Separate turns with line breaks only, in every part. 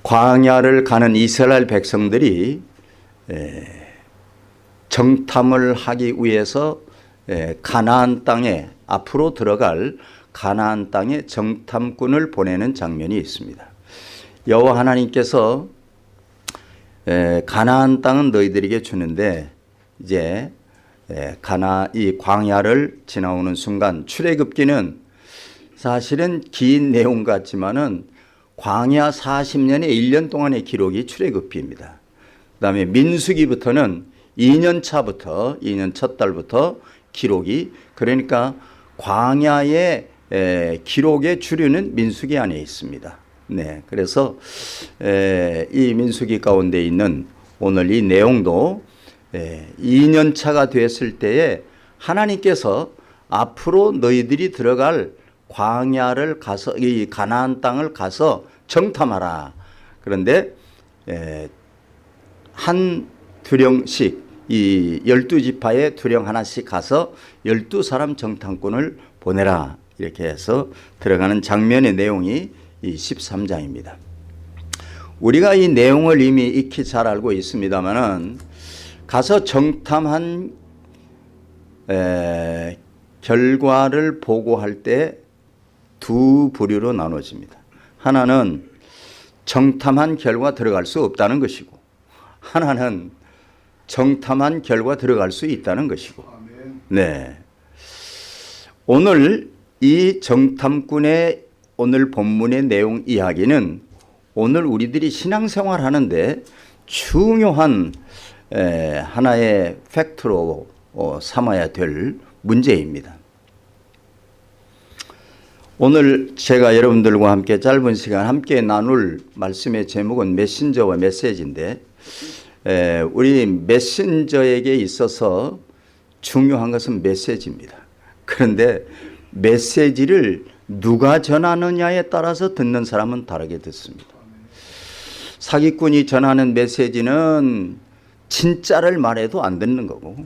광야를 가는 이스라엘 백성들이 정탐을 하기 위해서 가나안 땅에 앞으로 들어갈 가나안 땅에 정탐꾼을 보내는 장면이 있습니다. 여호와 하나님께서 가나안 땅은 너희들에게 주는데 이제 이 광야를 지나오는 순간 출애굽기는 사실은 긴 내용 같지만은 광야 40년에 1년 동안의 기록이 출애굽기입니다. 그다음에 민수기부터는 2년 차부터 2년 첫 달부터 기록이, 그러니까 광야의 기록의 주류는 민수기 안에 있습니다. 네, 그래서 이 민수기 가운데 있는 오늘 이 내용도 2년 차가 됐을 때에 하나님께서 앞으로 너희들이 들어갈 광야를 가서 이 가나안 땅을 가서 정탐하라. 그런데 한 두령씩 이 12지파에 두령 하나씩 가서 12사람 정탐꾼을 보내라. 이렇게 해서 들어가는 장면의 내용이 이 13장입니다. 우리가 이 내용을 이미 익히 잘 알고 있습니다만은 가서 정탐한 결과를 보고할 때 두 부류로 나눠집니다. 하나는 정탐한 결과 들어갈 수 없다는 것이고, 하나는 정탐한 결과 들어갈 수 있다는 것이고. 네. 오늘 이 정탐꾼의 오늘 본문의 내용 이야기는 오늘 우리들이 신앙생활 하는데 중요한 하나의 팩트로 삼아야 될 문제입니다. 오늘 제가 여러분들과 함께 짧은 시간 함께 나눌 말씀의 제목은 메신저와 메시지인데, 우리 메신저에게 있어서 중요한 것은 메시지입니다. 그런데 메시지를 누가 전하느냐에 따라서 듣는 사람은 다르게 듣습니다. 사기꾼이 전하는 메시지는 진짜를 말해도 안 듣는 거고,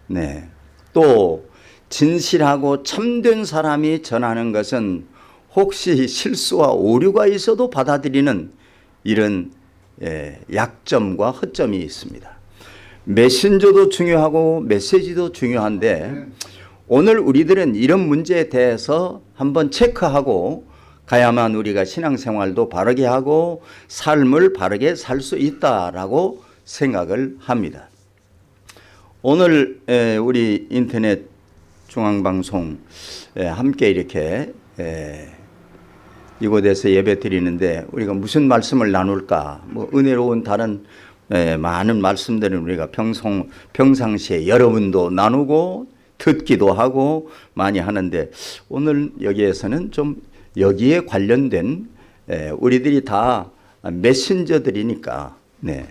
네. 또 진실하고 참된 사람이 전하는 것은 혹시 실수와 오류가 있어도 받아들이는 이런 약점과 허점이 있습니다. 메신저도 중요하고 메시지도 중요한데 오늘 우리들은 이런 문제에 대해서 한번 체크하고 가야만 우리가 신앙생활도 바르게 하고 삶을 바르게 살 수 있다라고 생각을 합니다. 오늘 우리 인터넷 중앙방송 함께 이렇게 이곳에서 예배 드리는데 우리가 무슨 말씀을 나눌까? 뭐 은혜로운 다른 많은 말씀들은 우리가 평상시에 여러분도 나누고 듣기도 하고 많이 하는데, 오늘 여기에서는 좀 여기에 관련된 우리들이 다 메신저들이니까. 네.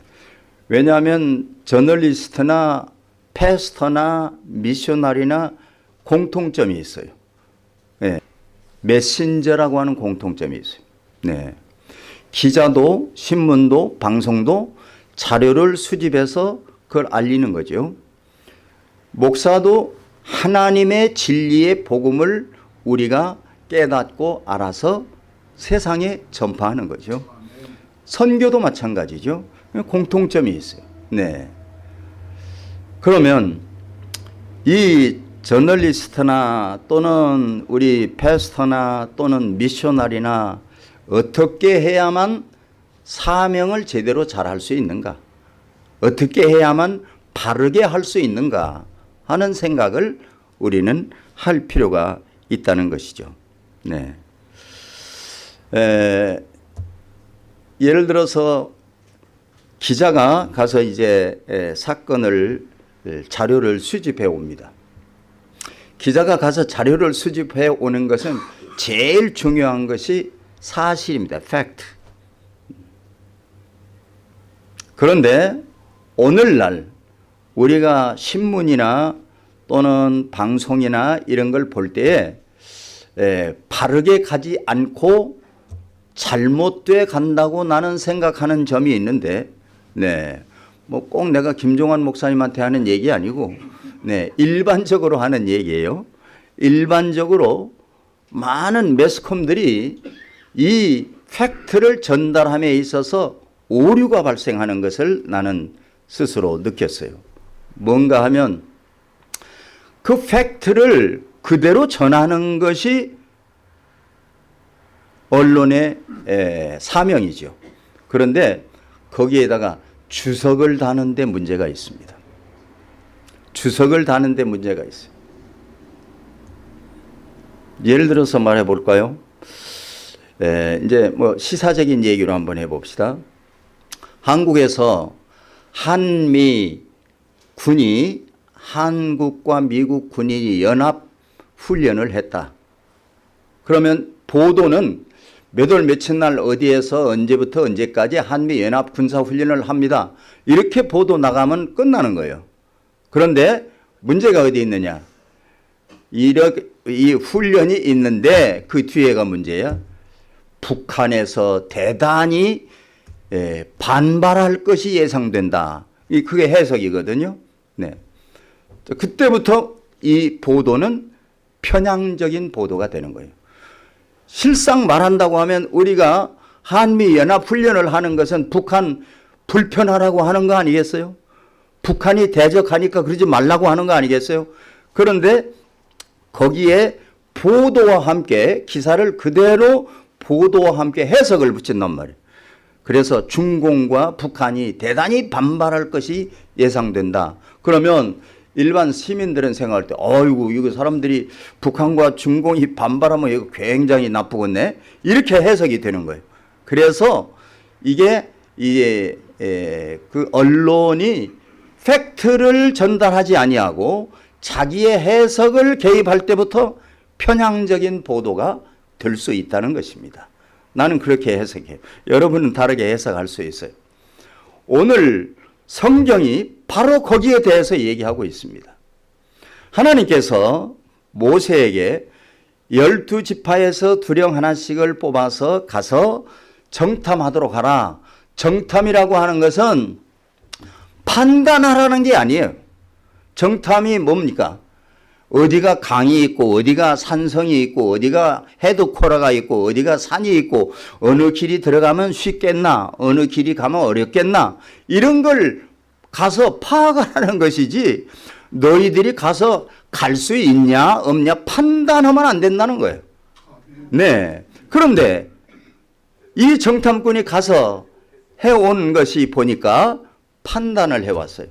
왜냐하면 저널리스트나 패스터나 미셔너리나 공통점이 있어요. 네. 메신저라고 하는 공통점이 있어요. 네. 기자도 신문도 방송도 자료를 수집해서 그걸 알리는 거죠. 목사도 하나님의 진리의 복음을 우리가 깨닫고 알아서 세상에 전파하는 거죠. 선교도 마찬가지죠. 공통점이 있어요. 네. 그러면 이 저널리스트나 또는 우리 패스터나 또는 미셔너리나 어떻게 해야만 사명을 제대로 잘할 수 있는가? 어떻게 해야만 바르게 할 수 있는가 하는 생각을 우리는 할 필요가 있다는 것이죠. 네. 예를 들어서 기자가 가서 이제 자료를 수집해 옵니다. 기자가 가서 자료를 수집해 오는 것은 제일 중요한 것이 사실입니다. 팩트. 그런데 오늘날 우리가 신문이나 또는 방송이나 이런 걸 볼 때에 바르게 가지 않고 잘못돼 간다고 나는 생각하는 점이 있는데, 네. 뭐 꼭 내가 김종환 목사님한테 하는 얘기 아니고, 네, 일반적으로 하는 얘기예요. 일반적으로 많은 매스컴들이 이 팩트를 전달함에 있어서 오류가 발생하는 것을 나는 스스로 느꼈어요. 뭔가 하면 그 팩트를 그대로 전하는 것이 언론의 사명이죠. 그런데 거기에다가 주석을 다는 데 문제가 있습니다. 주석을 다는 데 문제가 있어요. 예를 들어서 말해 볼까요? 이제 뭐 시사적인 얘기로 한번 해봅시다. 한국에서 한미 군이 한국과 미국 군인이 연합 훈련을 했다. 그러면 보도는 몇 월 며칠 날 어디에서 언제부터 언제까지 한미 연합 군사 훈련을 합니다. 이렇게 보도 나가면 끝나는 거예요. 그런데 문제가 어디 있느냐? 이 훈련이 있는데 그 뒤에가 문제야. 북한에서 대단히 반발할 것이 예상된다. 그게 해석이거든요. 네. 그때부터 이 보도는 편향적인 보도가 되는 거예요. 실상 말한다고 하면 우리가 한미연합훈련을 하는 것은 북한 불편하라고 하는 거 아니겠어요? 북한이 대적하니까 그러지 말라고 하는 거 아니겠어요? 그런데 거기에 보도와 함께 기사를 그대로 보도와 함께 해석을 붙인단 말이에요. 그래서 중공과 북한이 대단히 반발할 것이 예상된다. 그러면 일반 시민들은 생각할 때 어이구 이거 사람들이 북한과 중공이 반발하면 이거 굉장히 나쁘겠네. 이렇게 해석이 되는 거예요. 그래서 이게 그 언론이 팩트를 전달하지 아니하고 자기의 해석을 개입할 때부터 편향적인 보도가 될 수 있다는 것입니다. 나는 그렇게 해석해요. 여러분은 다르게 해석할 수 있어요. 오늘 성경이 바로 거기에 대해서 얘기하고 있습니다. 하나님께서 모세에게 12지파에서 두령 하나씩을 뽑아서 가서 정탐하도록 하라. 정탐이라고 하는 것은 판단하라는 게 아니에요. 정탐이 뭡니까? 어디가 강이 있고 어디가 산성이 있고 어디가 헤드코라가 있고 어디가 산이 있고 어느 길이 들어가면 쉽겠나 어느 길이 가면 어렵겠나 이런 걸 가서 파악하는 것이지 너희들이 가서 갈 수 있냐 없냐 판단하면 안 된다는 거예요. 네. 그런데 이 정탐꾼이 가서 해온 것이 보니까 판단을 해왔어요.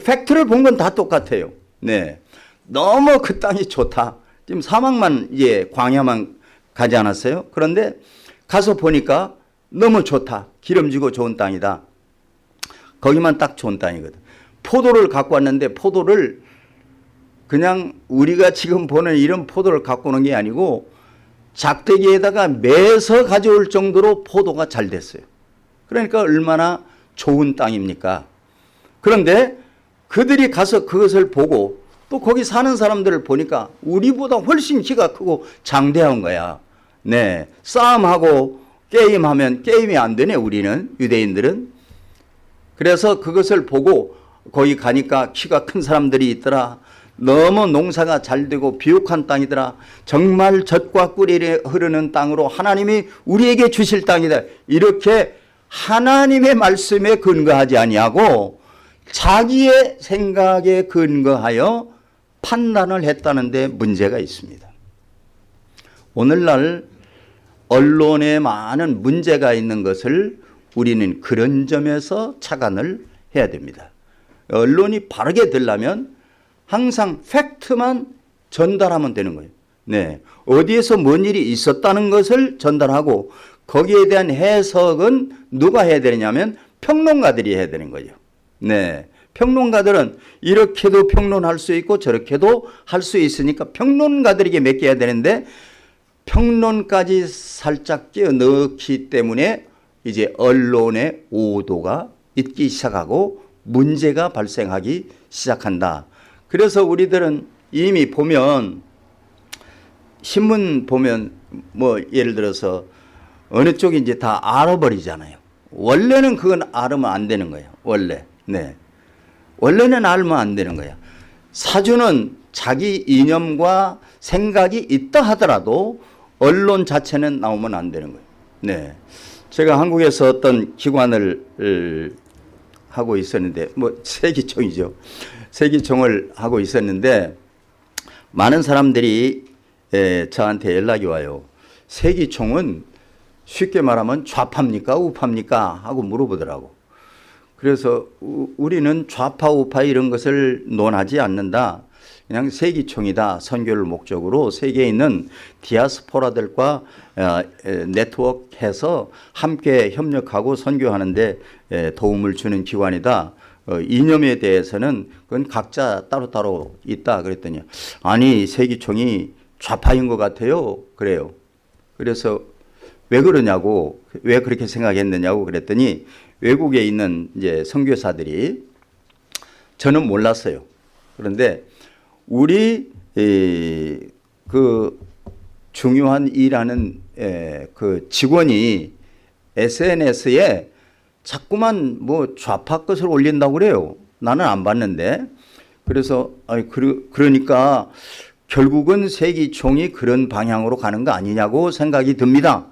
팩트를 본 건 다 똑같아요. 네. 너무 그 땅이 좋다. 지금 사막만 광야만 가지 않았어요? 그런데 가서 보니까 너무 좋다. 기름지고 좋은 땅이다. 거기만 딱 좋은 땅이거든. 포도를 갖고 왔는데 포도를 그냥 우리가 지금 보는 이런 포도를 갖고 오는 게 아니고 작대기에다가 매서 가져올 정도로 포도가 잘 됐어요. 그러니까 얼마나 좋은 땅입니까? 그런데 그들이 가서 그것을 보고 또 거기 사는 사람들을 보니까 우리보다 훨씬 키가 크고 장대한 거야. 네. 싸움하고 게임하면 게임이 안 되네, 우리는, 유대인들은. 그래서 그것을 보고 거기 가니까 키가 큰 사람들이 있더라. 너무 농사가 잘 되고 비옥한 땅이더라. 정말 젖과 꿀이 흐르는 땅으로 하나님이 우리에게 주실 땅이다. 이렇게 하나님의 말씀에 근거하지 아니하고 자기의 생각에 근거하여 판단을 했다는데 문제가 있습니다. 오늘날 언론에 많은 문제가 있는 것을 우리는 그런 점에서 착안을 해야 됩니다. 언론이 바르게 되려면 항상 팩트만 전달하면 되는 거예요. 네. 어디에서 뭔 일이 있었다는 것을 전달하고 거기에 대한 해석은 누가 해야 되느냐면 평론가들이 해야 되는 거예요. 네. 평론가들은 이렇게도 평론할 수 있고 저렇게도 할 수 있으니까 평론가들에게 맡겨야 되는데 평론까지 살짝 끼워 넣기 때문에 이제 언론의 오도가 있기 시작하고 문제가 발생하기 시작한다. 그래서 우리들은 이미 보면 신문 보면 뭐 예를 들어서 어느 쪽인지 다 알아버리잖아요. 원래는 그건 알으면 안 되는 거예요. 원래. 네. 원래는 알면 안 되는 거야. 사주는 자기 이념과 생각이 있다 하더라도 언론 자체는 나오면 안 되는 거예요. 네. 제가 한국에서 어떤 기관을 하고 있었는데, 뭐, 세기총이죠. 세기총을 하고 있었는데, 많은 사람들이 저한테 연락이 와요. 세기총은 쉽게 말하면 좌파입니까? 우파입니까? 하고 물어보더라고. 그래서 우리는 좌파, 우파 이런 것을 논하지 않는다. 그냥 세기총이다. 선교를 목적으로 세계에 있는 디아스포라들과 네트워크해서 함께 협력하고 선교하는데 도움을 주는 기관이다. 이념에 대해서는 그건 각자 따로따로 있다 그랬더니 아니 세기총이 좌파인 것 같아요. 그래요. 그래서 왜 그러냐고, 왜 그렇게 생각했느냐고 그랬더니 외국에 있는 이제 선교사들이 저는 몰랐어요. 그런데 우리 그 중요한 일하는 그 직원이 SNS에 자꾸만 뭐 좌파 것을 올린다고 그래요. 나는 안 봤는데. 그래서 그러니까 결국은 세기총이 그런 방향으로 가는 거 아니냐고 생각이 듭니다.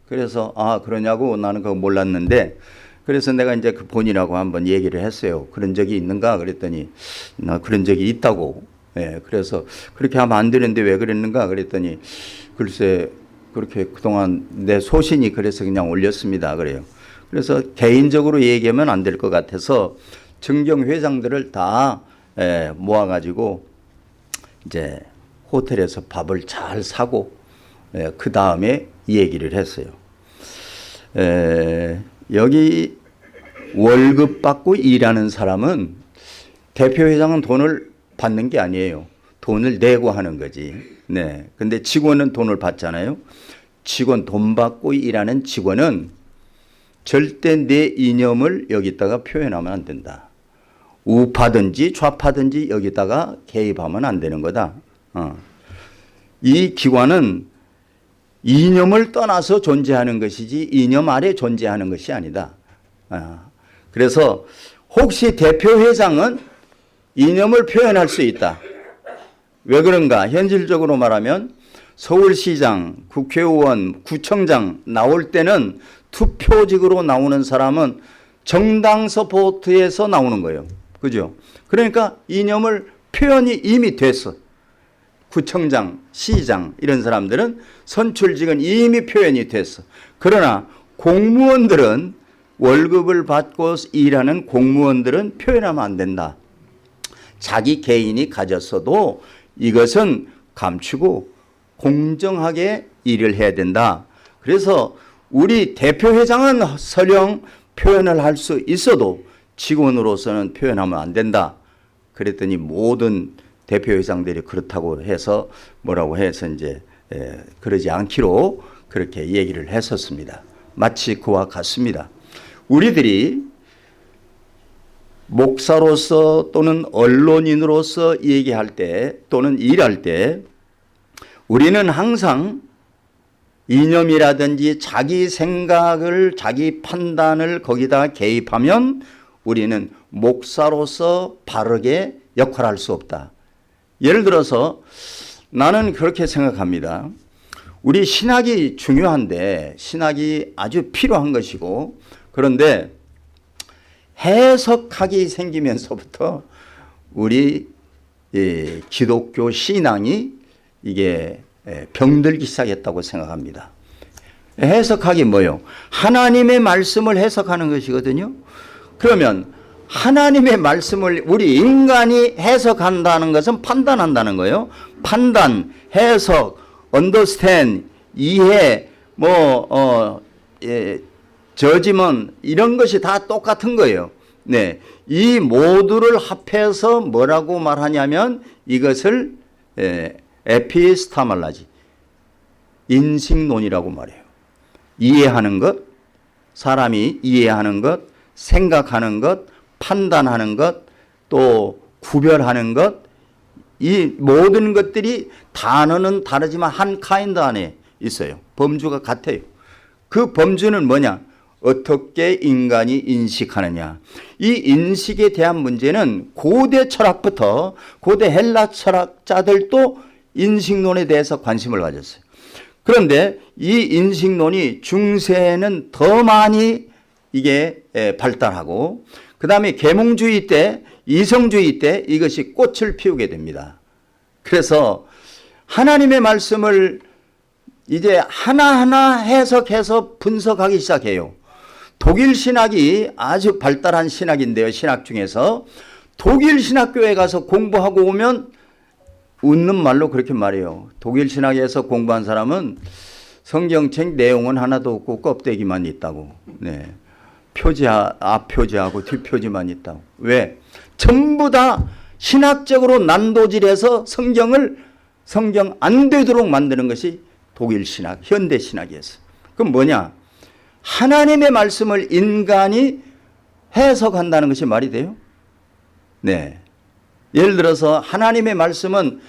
그래서 그러냐고 나는 그거 몰랐는데, 그래서 내가 이제 그 본인하고 한번 얘기를 했어요. 그런 적이 있는가 그랬더니 나 그런 적이 있다고. 그래서 그렇게 하면 안 되는데 왜 그랬는가 그랬더니 글쎄 그렇게 그동안 내 소신이 그래서 그냥 올렸습니다. 그래요. 그래서 개인적으로 얘기하면 안 될 것 같아서 정경 회장들을 다 모아가지고 이제 호텔에서 밥을 잘 사고 그 다음에 얘기를 했어요. 여기 월급 받고 일하는 사람은 대표회장은 돈을 받는 게 아니에요. 돈을 내고 하는 거지. 네. 근데 직원은 돈을 받잖아요. 직원 돈 받고 일하는 직원은 절대 내 이념을 여기다가 표현하면 안 된다. 우파든지 좌파든지 여기다가 개입하면 안 되는 거다. 이 기관은 이념을 떠나서 존재하는 것이지 이념 아래 존재하는 것이 아니다. 그래서 혹시 대표회장은 이념을 표현할 수 있다. 왜 그런가? 현실적으로 말하면 서울시장, 국회의원, 구청장 나올 때는 투표직으로 나오는 사람은 정당 서포트에서 나오는 거예요. 그죠? 그러니까 이념을 표현이 이미 됐어. 구청장, 시장 이런 사람들은 선출직은 이미 표현이 됐어. 그러나 공무원들은 월급을 받고 일하는 공무원들은 표현하면 안 된다. 자기 개인이 가졌어도 이것은 감추고 공정하게 일을 해야 된다. 그래서 우리 대표회장은 설령 표현을 할 수 있어도 직원으로서는 표현하면 안 된다. 그랬더니 모든 대표회장들이 그렇다고 해서 뭐라고 해서 이제 그러지 않기로 그렇게 얘기를 했었습니다. 마치 그와 같습니다. 우리들이 목사로서 또는 언론인으로서 얘기할 때 또는 일할 때 우리는 항상 이념이라든지 자기 생각을 자기 판단을 거기다 개입하면 우리는 목사로서 바르게 역할할 수 없다. 예를 들어서 나는 그렇게 생각합니다. 우리 신학이 중요한데 신학이 아주 필요한 것이고 그런데 해석학이 생기면서부터 우리 기독교 신앙이 이게 병들기 시작했다고 생각합니다. 해석학이 뭐예요? 하나님의 말씀을 해석하는 것이거든요. 그러면 하나님의 말씀을 우리 인간이 해석한다는 것은 판단한다는 거예요. 판단, 해석, understand, 이해, 저지먼 이런 것이 다 똑같은 거예요. 네, 이 모두를 합해서 뭐라고 말하냐면 이것을 에피스타말라지, 인식론이라고 말해요. 이해하는 것, 사람이 이해하는 것, 생각하는 것, 판단하는 것, 또 구별하는 것, 이 모든 것들이 단어는 다르지만 한 카인드 안에 있어요. 범주가 같아요. 그 범주는 뭐냐? 어떻게 인간이 인식하느냐. 이 인식에 대한 문제는 고대 철학부터 고대 헬라 철학자들도 인식론에 대해서 관심을 가졌어요. 그런데 이 인식론이 중세는 더 많이 이게 발달하고, 그 다음에 계몽주의 때, 이성주의 때 이것이 꽃을 피우게 됩니다. 그래서 하나님의 말씀을 이제 하나하나 해석해서 분석하기 시작해요. 독일 신학이 아주 발달한 신학인데요. 신학 중에서 독일 신학교에 가서 공부하고 오면 웃는 말로 그렇게 말해요. 독일 신학에서 공부한 사람은 성경책 내용은 하나도 없고 껍데기만 있다고. 네. 앞표지하고 뒷표지만 있다고. 왜? 전부 다 신학적으로 난도질해서 성경 안 되도록 만드는 것이 독일 신학, 현대 신학이었어요. 그럼 뭐냐? 하나님의 말씀을 인간이 해석한다는 것이 말이 돼요? 네. 예를 들어서 하나님의 말씀은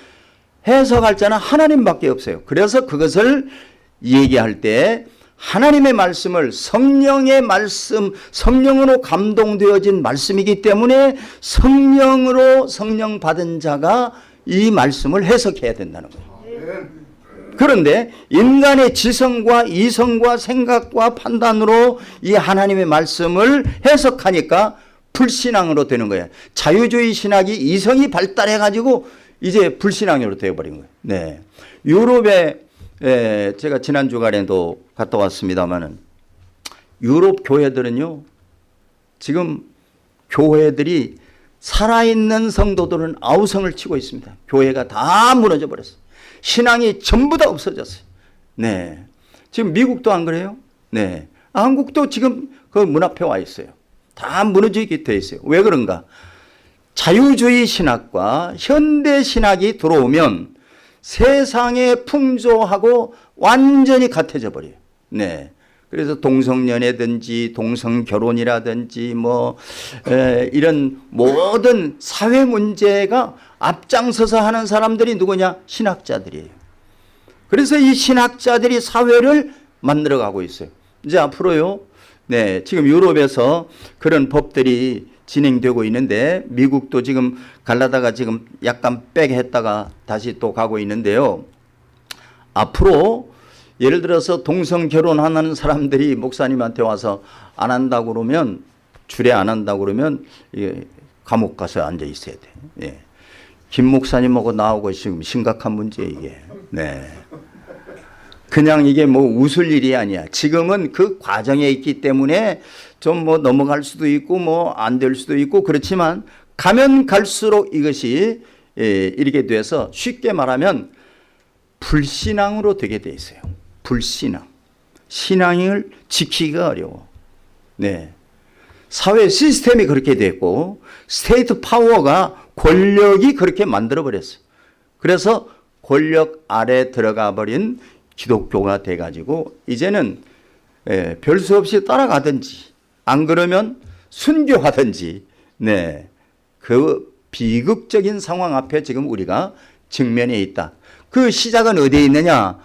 해석할 자는 하나님밖에 없어요. 그래서 그것을 얘기할 때 하나님의 말씀을 성령의 말씀, 성령으로 감동되어진 말씀이기 때문에 성령 받은 자가 이 말씀을 해석해야 된다는 거예요. 그런데 인간의 지성과 이성과 생각과 판단으로 이 하나님의 말씀을 해석하니까 불신앙으로 되는 거예요. 자유주의 신학이 이성이 발달해가지고 이제 불신앙으로 되어버린 거예요. 네. 유럽에 제가 지난 주간에도 갔다 왔습니다만은 유럽 교회들은요, 지금 교회들이 살아있는 성도들은 아우성을 치고 있습니다. 교회가 다 무너져 버렸어요. 신앙이 전부 다 없어졌어요. 네. 지금 미국도 안 그래요? 네. 한국도 지금 그 문 앞에 와 있어요. 다 무너지게 돼 있어요. 왜 그런가? 자유주의 신학과 현대 신학이 들어오면 세상의 풍조하고 완전히 같아져 버려요. 네. 그래서 동성연애든지 동성결혼이라든지 이런 모든 사회 문제가 앞장서서 하는 사람들이 누구냐? 신학자들이에요. 그래서 이 신학자들이 사회를 만들어가고 있어요. 이제 앞으로요, 네, 지금 유럽에서 그런 법들이 진행되고 있는데 미국도 지금 갈라다가 지금 약간 백했다가 다시 또 가고 있는데요. 앞으로 예를 들어서 동성 결혼하는 사람들이 목사님한테 와서 안 한다고 그러면, 주례 안 한다고 그러면 감옥 가서 앉아 있어야 돼. 예. 김 목사님하고 나오고 지금 심각한 문제 이게. 네. 그냥 이게 뭐 웃을 일이 아니야. 지금은 그 과정에 있기 때문에 좀 넘어갈 수도 있고 안 될 수도 있고 그렇지만 가면 갈수록 이것이 이렇게 돼서 쉽게 말하면 불신앙으로 되게 돼 있어요. 불신앙. 신앙을 지키기가 어려워. 네. 사회 시스템이 그렇게 됐고 스테이트 파워가 권력이 그렇게 만들어버렸어요. 그래서 권력 아래 들어가 버린 기독교가 돼가지고 이제는 별 수 없이 따라가든지 안 그러면 순교하든지, 네, 그 비극적인 상황 앞에 지금 우리가 직면해 있다. 그 시작은 어디에 있느냐?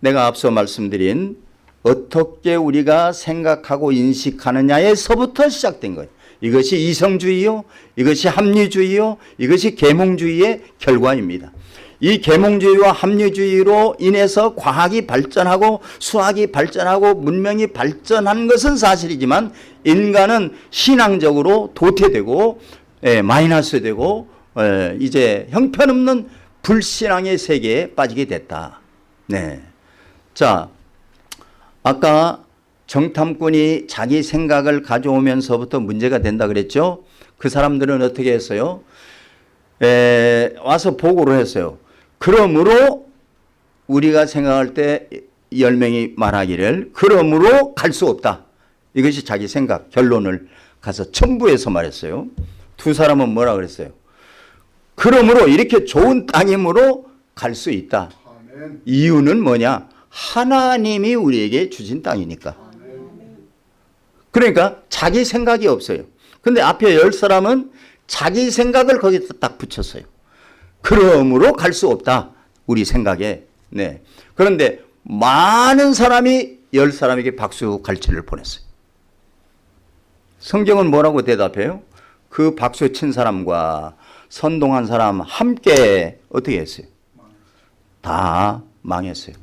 내가 앞서 말씀드린 어떻게 우리가 생각하고 인식하느냐에서부터 시작된 거예요. 이것이 이성주의요, 이것이 합리주의요, 이것이 계몽주의의 결과입니다. 이 계몽주의와 합리주의로 인해서 과학이 발전하고 수학이 발전하고 문명이 발전한 것은 사실이지만 인간은 신앙적으로 도태되고 마이너스 되고 이제 형편없는 불신앙의 세계에 빠지게 됐다. 네. 자, 아까 정탐꾼이 자기 생각을 가져오면서부터 문제가 된다 그랬죠. 그 사람들은 어떻게 했어요? 와서 보고를 했어요. 그러므로 우리가 생각할 때 10명이 말하기를 그러므로 갈 수 없다. 이것이 자기 생각, 결론을 가서 첨부해서 말했어요. 두 사람은 뭐라 그랬어요? 그러므로 이렇게 좋은 땅이므로 갈 수 있다. 아멘. 이유는 뭐냐? 하나님이 우리에게 주신 땅이니까. 그러니까 자기 생각이 없어요. 근데 앞에 10사람은 자기 생각을 거기다 딱 붙였어요. 그러므로 갈 수 없다. 우리 생각에. 네. 그런데 많은 사람이 10사람에게 박수 갈채를 보냈어요. 성경은 뭐라고 대답해요? 그 박수 친 사람과 선동한 사람 함께 어떻게 했어요? 다 망했어요.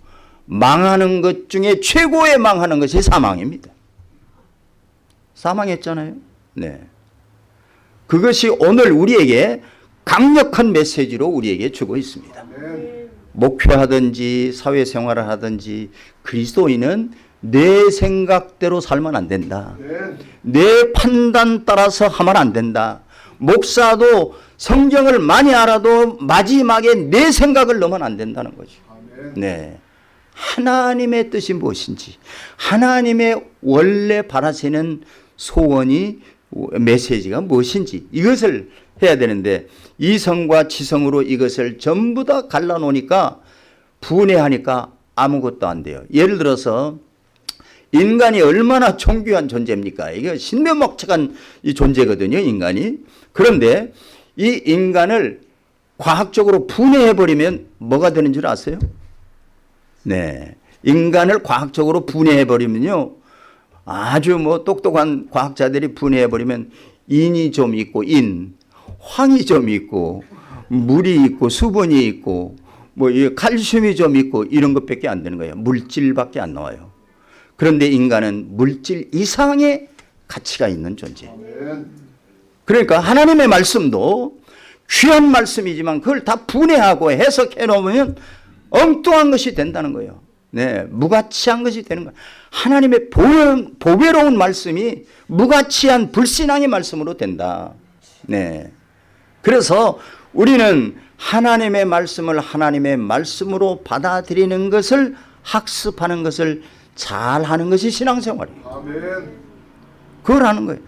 망하는 것 중에 최고의 망하는 것이 사망입니다. 사망했잖아요. 네. 그것이 오늘 우리에게 강력한 메시지로 우리에게 주고 있습니다. 목회하든지 사회생활을 하든지 그리스도인은 내 생각대로 살면 안 된다. 내 판단 따라서 하면 안 된다. 목사도 성경을 많이 알아도 마지막에 내 생각을 넣으면 안 된다는 거죠. 네. 하나님의 뜻이 무엇인지, 하나님의 원래 바라시는 소원이, 메시지가 무엇인지 이것을 해야 되는데, 이성과 지성으로 이것을 전부 다 갈라놓으니까, 분해하니까 아무것도 안 돼요. 예를 들어서 인간이 얼마나 존귀한 존재입니까? 이게 신묘막측한 이 존재거든요, 인간이. 그런데 이 인간을 과학적으로 분해해버리면 뭐가 되는 줄 아세요? 네. 인간을 과학적으로 분해해버리면요, 아주 뭐 똑똑한 과학자들이 분해해버리면 인이 좀 있고, 황이 좀 있고, 물이 있고, 수분이 있고, 뭐 칼슘이 좀 있고, 이런 것밖에 안 되는 거예요. 물질밖에 안 나와요. 그런데 인간은 물질 이상의 가치가 있는 존재. 그러니까 하나님의 말씀도 귀한 말씀이지만 그걸 다 분해하고 해석해 놓으면 엉뚱한 것이 된다는 거예요. 네, 무가치한 것이 되는 거예요. 하나님의 보배로운 말씀이 무가치한 불신앙의 말씀으로 된다. 네. 그래서 우리는 하나님의 말씀을 하나님의 말씀으로 받아들이는 것을, 학습하는 것을 잘 하는 것이 신앙생활이에요. 아멘. 그걸 하는 거예요.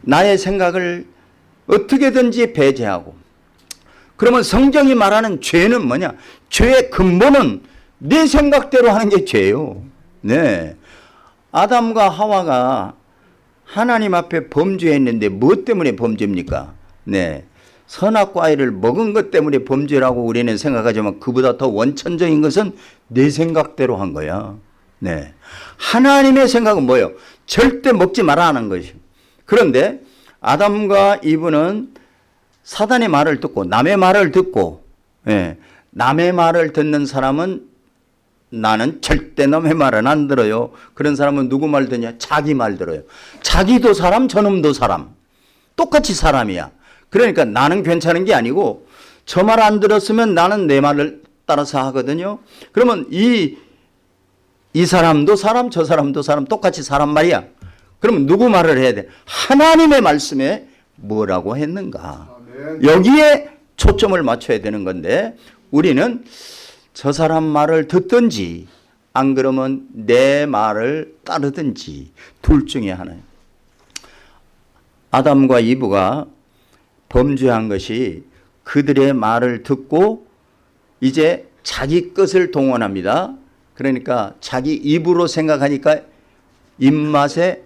나의 생각을 어떻게든지 배제하고. 그러면 성경이 말하는 죄는 뭐냐? 죄의 근본은 내 생각대로 하는 게 죄예요. 네. 아담과 하와가 하나님 앞에 범죄했는데 무엇 때문에 범죄입니까? 네. 선악과일을 먹은 것 때문에 범죄라고 우리는 생각하지만 그보다 더 원천적인 것은 내 생각대로 한 거야. 네. 하나님의 생각은 뭐예요? 절대 먹지 말아 하는 것이요. 그런데 아담과 이브는 사단의 말을 듣고, 남의 말을 듣고, 예, 남의 말을 듣는 사람은, 나는 절대 남의 말은 안 들어요. 그런 사람은 누구 말 듣냐? 자기 말 들어요. 자기도 사람, 저놈도 사람. 똑같이 사람이야. 그러니까 나는 괜찮은 게 아니고 저 말 안 들었으면 나는 내 말을 따라서 하거든요. 그러면 이 사람도 사람, 저 사람도 사람, 똑같이 사람 말이야. 그러면 누구 말을 해야 돼? 하나님의 말씀에 뭐라고 했는가? 여기에 초점을 맞춰야 되는 건데, 우리는 저 사람 말을 듣든지 안 그러면 내 말을 따르든지 둘 중에 하나예요. 아담과 이브가 범죄한 것이 그들의 말을 듣고 이제 자기 것을 동원합니다. 그러니까 자기 입으로 생각하니까 입맛에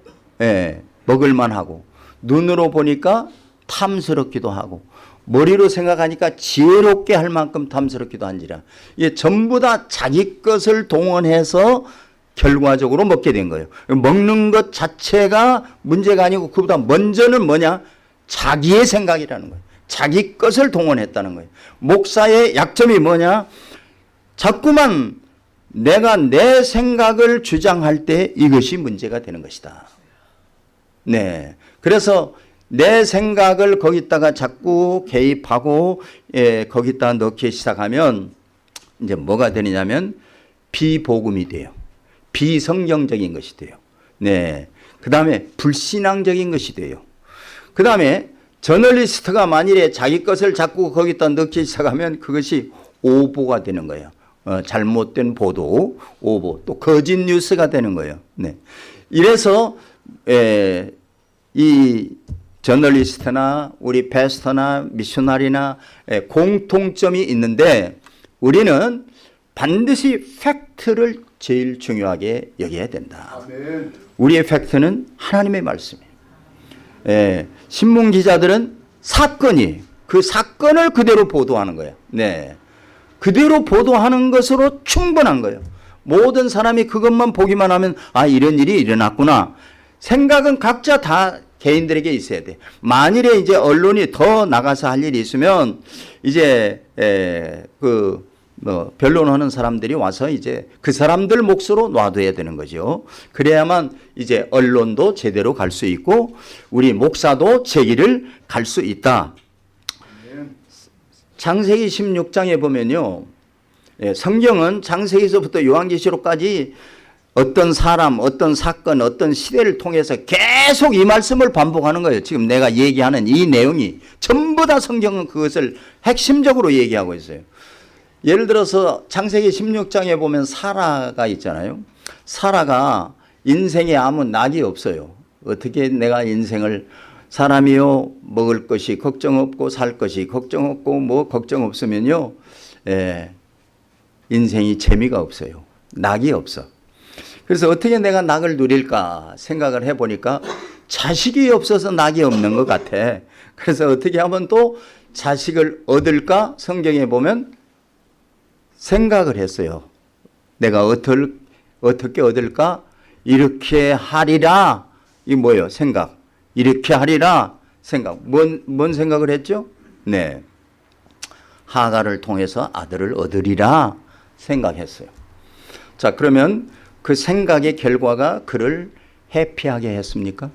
먹을만하고, 눈으로 보니까 탐스럽기도 하고, 머리로 생각하니까 지혜롭게 할 만큼 탐스럽기도 한지라. 이게 전부 다 자기 것을 동원해서 결과적으로 먹게 된 거예요. 먹는 것 자체가 문제가 아니고 그보다 먼저는 뭐냐? 자기의 생각이라는 거예요. 자기 것을 동원했다는 거예요. 목사의 약점이 뭐냐? 자꾸만 내가 내 생각을 주장할 때 이것이 문제가 되는 것이다. 네. 그래서 내 생각을 거기다가 자꾸 개입하고, 거기다가 넣기 시작하면 이제 뭐가 되느냐면 비복음이 돼요. 비성경적인 것이 돼요. 네. 그 다음에 불신앙적인 것이 돼요. 그 다음에 저널리스트가 만일에 자기 것을 자꾸 거기다 넣기 시작하면 그것이 오보가 되는 거예요. 잘못된 보도, 오보, 또 거짓 뉴스가 되는 거예요. 네. 이래서 이 저널리스트나 우리 패스터나 미셔너리나 공통점이 있는데, 우리는 반드시 팩트를 제일 중요하게 여겨야 된다. 아멘. 우리의 팩트는 하나님의 말씀이에요. 신문 기자들은 그 사건을 그대로 보도하는 거예요. 네. 그대로 보도하는 것으로 충분한 거예요. 모든 사람이 그것만 보기만 하면 이런 일이 일어났구나. 생각은 각자 다 개인들에게 있어야 돼. 만일에 이제 언론이 더 나가서 할 일이 있으면 이제 뭐 변론하는 사람들이 와서 이제 그 사람들 몫으로 놔둬야 되는 거죠. 그래야만 이제 언론도 제대로 갈 수 있고 우리 목사도 제 길을 갈 수 있다. 창세기 16장에 보면요. 성경은 창세기서부터 요한계시록까지 어떤 사람, 어떤 사건, 어떤 시대를 통해서 계속 이 말씀을 반복하는 거예요. 지금 내가 얘기하는 이 내용이 전부 다 성경은 그것을 핵심적으로 얘기하고 있어요. 예를 들어서 창세기 16장에 보면 사라가 있잖아요. 사라가 인생에 아무 낙이 없어요. 어떻게 내가 인생을 사람이요 먹을 것이 걱정 없고 살 것이 걱정 없고 뭐 걱정 없으면요 인생이 재미가 없어요. 낙이 없어. 그래서 어떻게 내가 낙을 누릴까 생각을 해보니까 자식이 없어서 낙이 없는 것 같아. 그래서 어떻게 하면 또 자식을 얻을까 성경에 보면 생각을 했어요. 내가 어떻게 얻을까? 이렇게 하리라. 이게 뭐예요? 생각. 이렇게 하리라. 생각. 뭔 생각을 했죠? 네. 하가를 통해서 아들을 얻으리라 생각했어요. 자, 그러면 그 생각의 결과가 그를 해피하게 했습니까?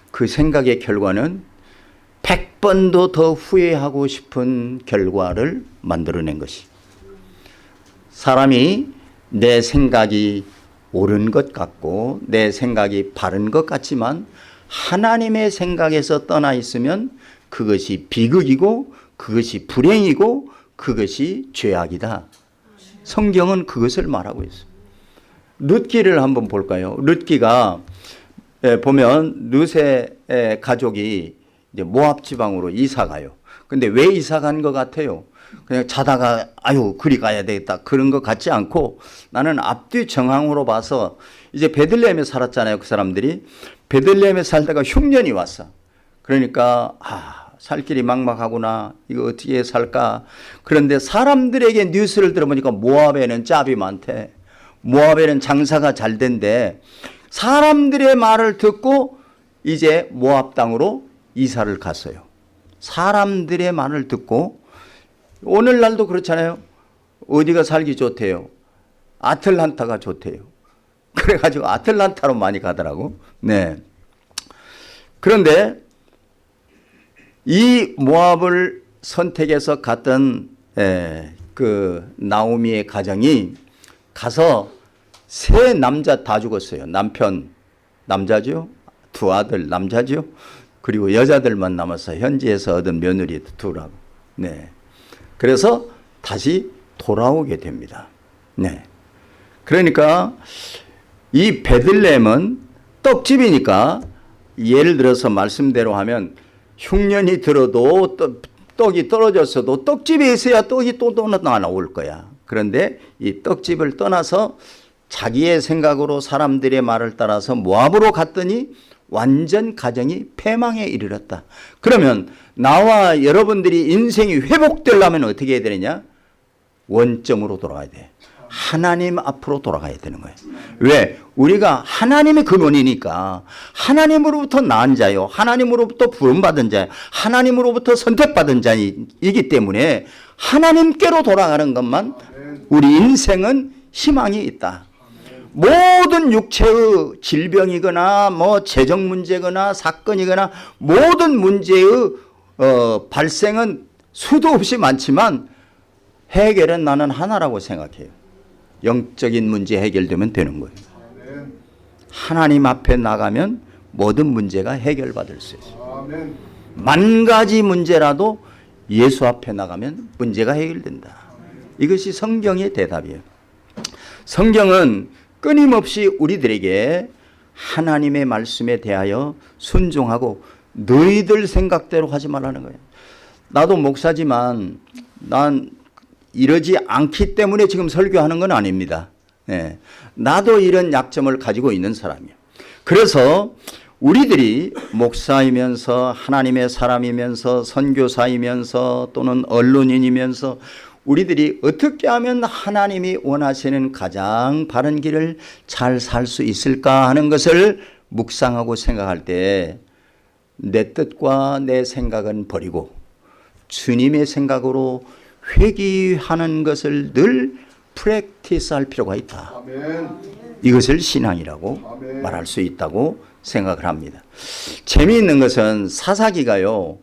그 생각의 결과는 100번도 더 후회하고 싶은 결과를 만들어낸 것이. 사람이 내 생각이 옳은 것 같고 내 생각이 바른 것 같지만 하나님의 생각에서 떠나 있으면 그것이 비극이고 그것이 불행이고 그것이 죄악이다. 성경은 그것을 말하고 있어요. 룻기를 한번 볼까요? 룻기가 보면 룻의 가족이 이제 모압 지방으로 이사 가요. 근데 왜 이사 간 것 같아요? 그냥 자다가 아유 그리 가야 되겠다 그런 것 같지 않고 나는 앞뒤 정황으로 봐서 이제 베들레헴에 살았잖아요. 그 사람들이 베들레헴에 살다가 흉년이 왔어. 그러니까 살 길이 막막하구나. 이거 어떻게 살까. 그런데 사람들에게 뉴스를 들어보니까 모압에는 짭이 많대. 모압에는 장사가 잘 된대. 사람들의 말을 듣고 이제 모압 땅으로 이사를 갔어요. 사람들의 말을 듣고 오늘날도 그렇잖아요. 어디가 살기 좋대요? 아틀란타가 좋대요. 그래가지고 아틀란타로 많이 가더라고. 네. 그런데 이 모압을 선택해서 갔던 그 나오미의 가정이 가서 세 남자 다 죽었어요. 남편 남자죠. 두 아들 남자죠. 그리고 여자들만 남아서 현지에서 얻은 며느리 둘하고. 네. 그래서 다시 돌아오게 됩니다. 네. 그러니까 이 베들레헴은 떡집이니까 예를 들어서 말씀대로 하면 흉년이 들어도 떡이 떨어졌어도 떡집에 있어야 떡이 또 나올 거야. 그런데 이 떡집을 떠나서 자기의 생각으로 사람들의 말을 따라서 모압으로 갔더니 완전 가정이 패망에 이르렀다. 그러면 나와 여러분들이 인생이 회복되려면 어떻게 해야 되느냐? 원점으로 돌아가야 돼. 하나님 앞으로 돌아가야 되는 거예요. 왜? 우리가 하나님의 근원이니까 하나님으로부터 낳은 자요. 하나님으로부터 부름받은 자요. 하나님으로부터 선택받은 자이기 때문에 하나님께로 돌아가는 것만 우리 인생은 희망이 있다. 모든 육체의 질병이거나 뭐 재정 문제거나 사건이거나 모든 문제의 발생은 수도 없이 많지만 해결은 나는 하나라고 생각해요. 영적인 문제 해결되면 되는 거예요. 하나님 앞에 나가면 모든 문제가 해결받을 수 있어요. 만 가지 문제라도 예수 앞에 나가면 문제가 해결된다. 이것이 성경의 대답이에요. 성경은 끊임없이 우리들에게 하나님의 말씀에 대하여 순종하고 너희들 생각대로 하지 말라는 거예요. 나도 목사지만 난 이러지 않기 때문에 지금 설교하는 건 아닙니다. 네. 나도 이런 약점을 가지고 있는 사람이에요. 그래서 우리들이 목사이면서 하나님의 사람이면서 선교사이면서 또는 언론인이면서 우리들이 어떻게 하면 하나님이 원하시는 가장 바른 길을 잘 살 수 있을까 하는 것을 묵상하고 생각할 때 내 뜻과 내 생각은 버리고 주님의 생각으로 회귀하는 것을 늘 프랙티스할 필요가 있다.
아멘.
이것을 신앙이라고
아멘.
말할 수 있다고 생각을 합니다. 재미있는 것은 사사기가요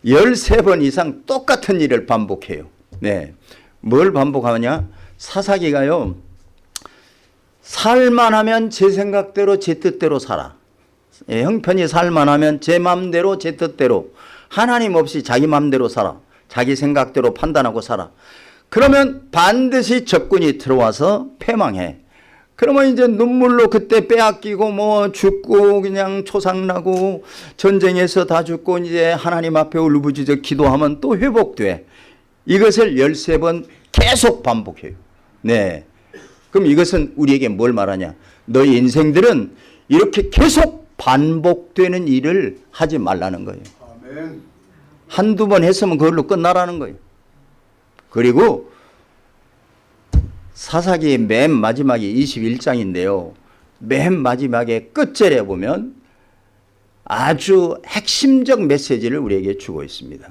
13번 이상 똑같은 일을 반복해요. 네, 뭘 반복하냐? 사사기가요 살만하면 제 생각대로 제 뜻대로 살아. 예, 형편이 살만하면 제 마음대로 제 뜻대로, 하나님 없이 자기 마음대로 살아. 자기 생각대로 판단하고 살아. 그러면 반드시 적군이 들어와서 패망해. 그러면 이제 눈물로 그때 빼앗기고 뭐 죽고 그냥 초상나고 전쟁에서 다 죽고 이제 하나님 앞에 울부짖어 기도하면 또 회복돼. 이것을 13번 계속 반복해요. 네. 그럼 이것은 우리에게 뭘 말하냐? 너희 인생들은 이렇게 계속 반복되는 일을 하지 말라는 거예요.
아멘.
한두 번 했으면 그걸로 끝나라는 거예요. 그리고 사사기 맨 마지막에 21장인데요. 맨 마지막에 끝절에 보면 아주 핵심적 메시지를 우리에게 주고 있습니다.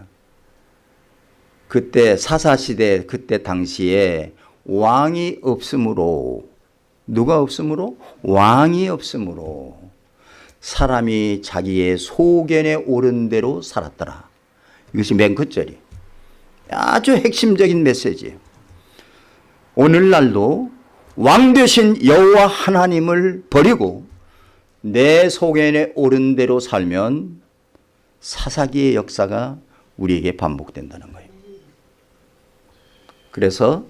그때 사사시대 그때 당시에 왕이 없으므로, 누가 없으므로? 왕이 없으므로 사람이 자기의 소견에 옳은 대로 살았더라. 이것이 맨 끝절이 아주 핵심적인 메시지예요. 오늘날도 왕 되신 여호와 하나님을 버리고 내 소견에 옳은 대로 살면 사사기의 역사가 우리에게 반복된다는 거예요. 그래서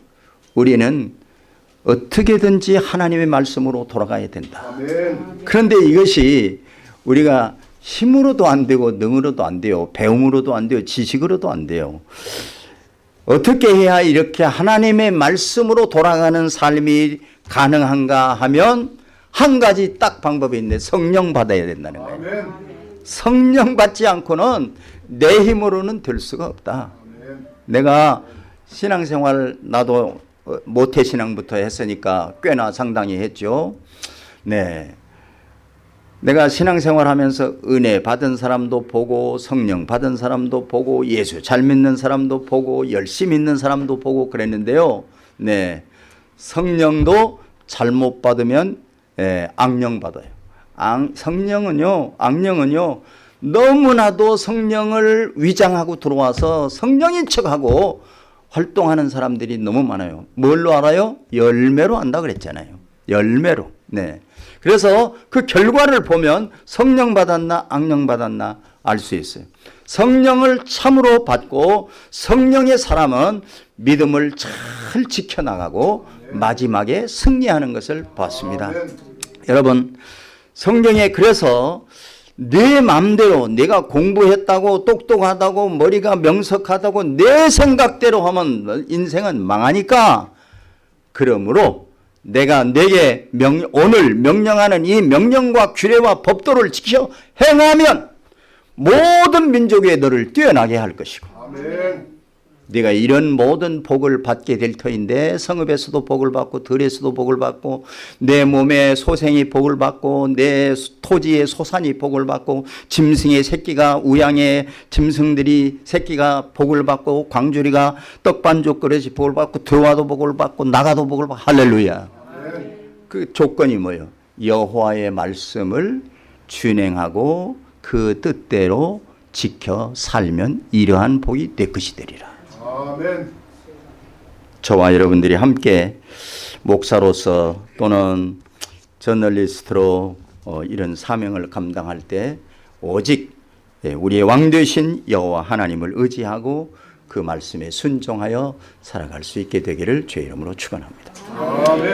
우리는 어떻게든지 하나님의 말씀으로 돌아가야 된다.
아멘.
그런데 이것이 우리가 힘으로도 안 되고 능으로도 안 돼요. 배움으로도 안 돼요. 지식으로도 안 돼요. 어떻게 해야 이렇게 하나님의 말씀으로 돌아가는 삶이 가능한가 하면 한 가지 딱 방법이 있는데 성령 받아야 된다는 거예요.
아멘.
성령 받지 않고는 내 힘으로는 될 수가 없다.
아멘.
내가 신앙생활 나도 모태신앙부터 했으니까 꽤나 상당히 했죠. 네. 내가 신앙생활 하면서 은혜 받은 사람도 보고 성령 받은 사람도 보고 예수 잘 믿는 사람도 보고 열심히 믿는 사람도 보고 그랬는데요. 네. 성령도 잘못 받으면 악령 받아요. 악령은요 너무나도 성령을 위장하고 들어와서 성령인 척하고 활동하는 사람들이 너무 많아요. 뭘로 알아요? 열매로 안다 그랬잖아요. 열매로. 네. 그래서 그 결과를 보면 성령 받았나 악령 받았나 알 수 있어요. 성령을 참으로 받고 성령의 사람은 믿음을 잘 지켜나가고 마지막에 승리하는 것을 봤습니다. 여러분, 성경에 그래서 내 마음대로 내가 공부했다고 똑똑하다고 머리가 명석하다고 내 생각대로 하면 인생은 망하니까, 그러므로 내가 내게 오늘 명령하는 이 명령과 규례와 법도를 지켜 행하면 모든 민족에 너를 뛰어나게 할 것이고,
아멘.
네가 이런 모든 복을 받게 될 터인데 성읍에서도 복을 받고 들에서도 복을 받고 내 몸에 소생이 복을 받고 내 토지의 소산이 복을 받고 짐승의 새끼가 우양의 짐승들이 새끼가 복을 받고 광주리가 떡반죽 그릇이 복을 받고 들어와도 복을 받고 나가도 복을 받고 할렐루야.
아멘.
그 조건이 뭐예요? 여호와의 말씀을 준행하고 그 뜻대로 지켜 살면 이러한 복이 내 것이 되리라.
아멘.
저와 여러분들이 함께 목사로서 또는 저널리스트로 이런 사명을 감당할 때 오직 우리의 왕 되신 여호와 하나님을 의지하고 그 말씀에 순종하여 살아갈 수 있게 되기를 주의 이름으로 축원합니다.
아멘.